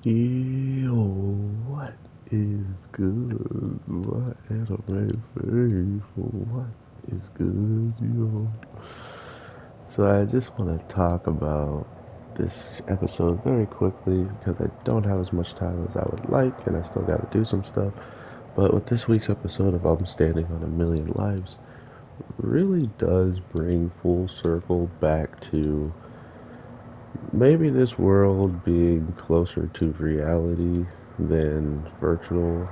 Yo, what is good? What anime faithful? What is good, yo? So I just want to talk about this episode very quickly because I don't have as much time as I would like, and I still got to do some stuff. But with this week's episode of I'm Standing on a Million Lives, really does bring full circle back to maybe this world being closer to reality than virtual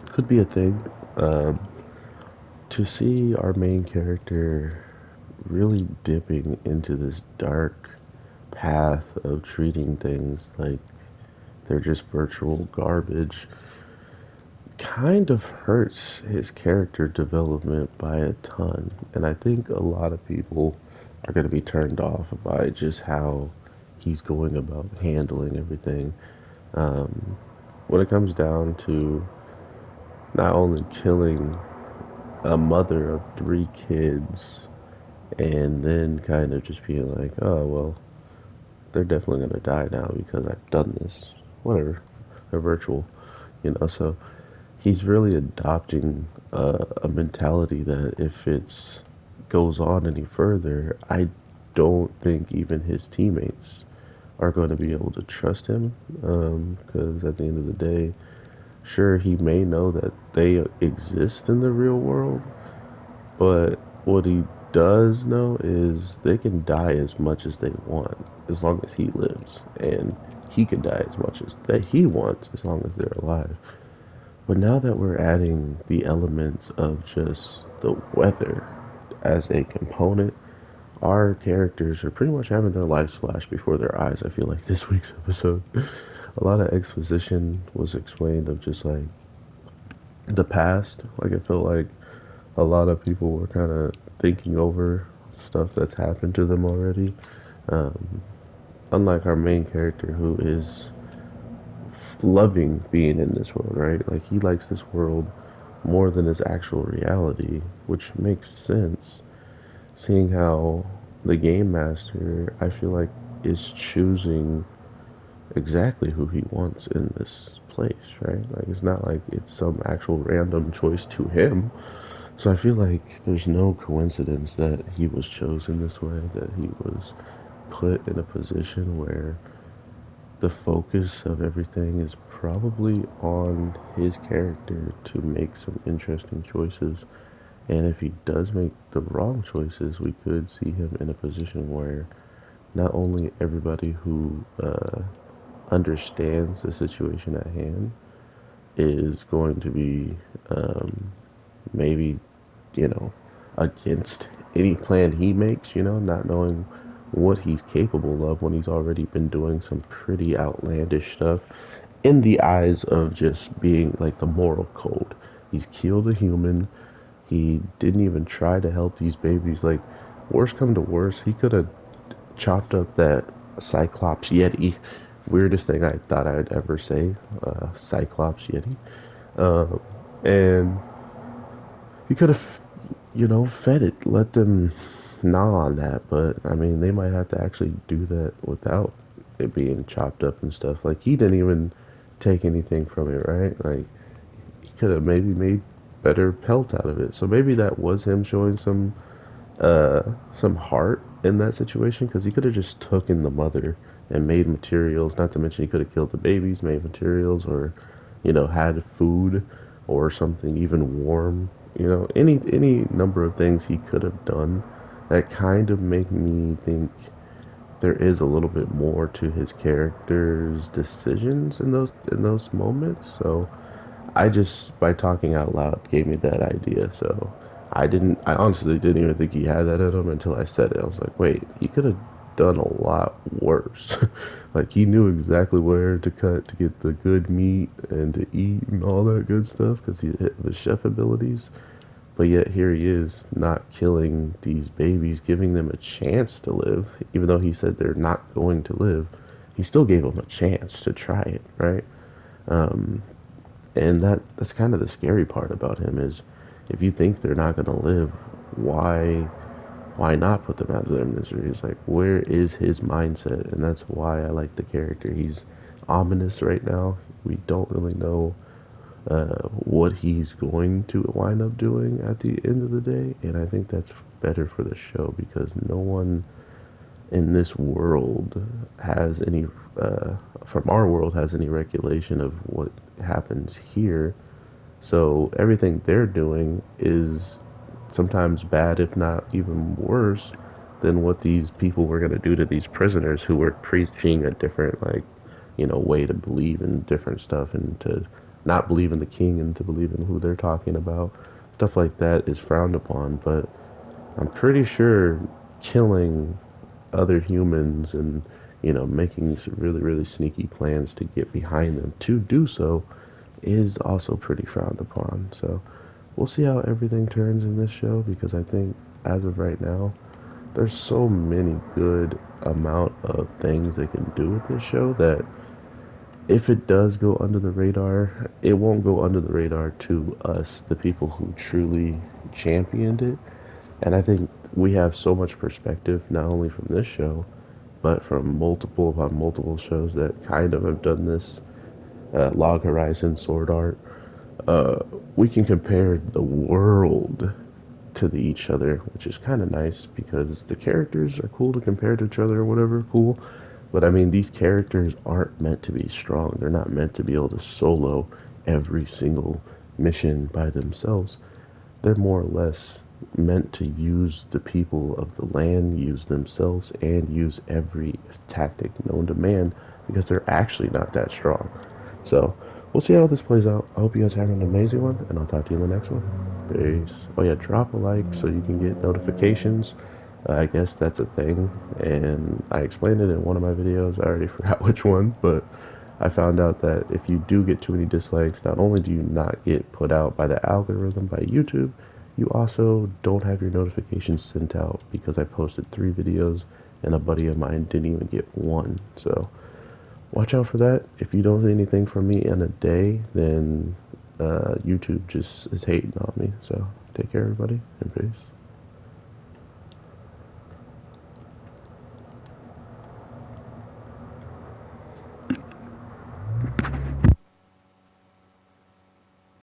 could be a thing. Um, to see our main character really dipping into this dark path of treating things like they're just virtual garbage kind of hurts his character development by a ton. And I think a lot of people are going to be turned off by just how he's going about handling everything. Um, when it comes down to not only killing a mother of three kids and then kind of just being like, oh, well, they're definitely going to die now because I've done this. Whatever. They're virtual, So he's really adopting a mentality that if it goes on any further, I don't think even his teammates are going to be able to trust him. Because at the end of the day, sure, he may know that they exist in the real world, but what he does know is they can die as much as they want as long as he lives, and he can die as much as that he wants as long as they're alive. But now that we're adding the elements of just the weather as a component, our characters are pretty much having their lives flash before their eyes. I feel like this week's episode, a lot of exposition was explained of just like the past. Like it felt like a lot of people were kind of thinking over stuff that's happened to them already. Um, Unlike our main character, who is loving being in this world, right? Like he likes this world more than his actual reality, which makes sense. Seeing how the game master, I feel like, is choosing exactly who he wants in this place, right? Like it's not like it's some actual random choice to him. So I feel like there's no coincidence that he was chosen this way, that he was put in a position where the focus of everything is probably on his character to make some interesting choices. And if he does make the wrong choices, we could see him in a position where not only everybody who understands the situation at hand is going to be maybe, you know, against any plan he makes, not knowing what he's capable of when he's already been doing some pretty outlandish stuff in the eyes of just being like the moral code. He's killed a human. He didn't even try to help these babies. Like, worst come to worst, he could have chopped up that Cyclops Yeti. Weirdest thing I thought I'd ever say, Cyclops Yeti. Uh, and he could have, fed it, let them gnaw on that. But I mean, they might have to actually do that without it being chopped up and stuff. Like he didn't even take anything from it, right? Like he could have maybe made better pelt out of it. So maybe that was him showing some heart in that situation because he could have just taken the mother and made materials. Not to mention he could have killed the babies, made materials, or had food or something even warm. Any number of things he could have done that kind of make me think there is a little bit more to his character's decisions in those moments. So I just, by talking out loud, gave me that idea. So I honestly didn't even think he had that in him until I said it. I was like, wait, he could have done a lot worse. Like he knew exactly where to cut to get the good meat and to eat and all that good stuff because he had the chef abilities. But yet here he is not killing these babies, giving them a chance to live, even though he said they're not going to live. He still gave them a chance to try it, right? Um, and that's kind of the scary part about him is if you think they're not going to live, why not put them out of their misery? It's like, where is his mindset? And that's why I like the character. He's ominous right now. We don't really know what he's going to wind up doing at the end of the day, and I think that's better for the show because no one in this world has any, from our world, has any regulation of what happens here. So everything they're doing is sometimes bad, if not even worse, than what these people were going to do to these prisoners who were preaching a different, like, way to believe in different stuff and to not believe in the king and to believe in who they're talking about. Stuff like that is frowned upon, but I'm pretty sure killing other humans and making some really really sneaky plans to get behind them to do so is also pretty frowned upon. So we'll see how everything turns in this show because I think as of right now there's so many good amount of things they can do with this show that if it does go under the radar, it won't go under the radar to us, the people who truly championed it. And I think we have so much perspective, not only from this show, but from multiple upon multiple shows that kind of have done this. Log Horizon, Sword Art. Uh, we can compare the world to each other, which is kind of nice because the characters are cool to compare to each other or whatever, cool. But I mean, these characters aren't meant to be strong. They're not meant to be able to solo every single mission by themselves. They're more or less meant to use the people of the land, use themselves, and use every tactic known to man because they're actually not that strong. So we'll see how this plays out. I hope you guys have an amazing one, and I'll talk to you in the next one. Peace. Oh yeah, drop a like so you can get notifications. I guess that's a thing, and I explained it in one of my videos. I already forgot which one, but I found out that if you do get too many dislikes, not only do you not get put out by the algorithm by YouTube, you also don't have your notifications sent out because I posted 3 videos and a buddy of mine didn't even get one. So watch out for that. If you don't see anything from me in a day, then YouTube just is hating on me. So take care, everybody, and peace.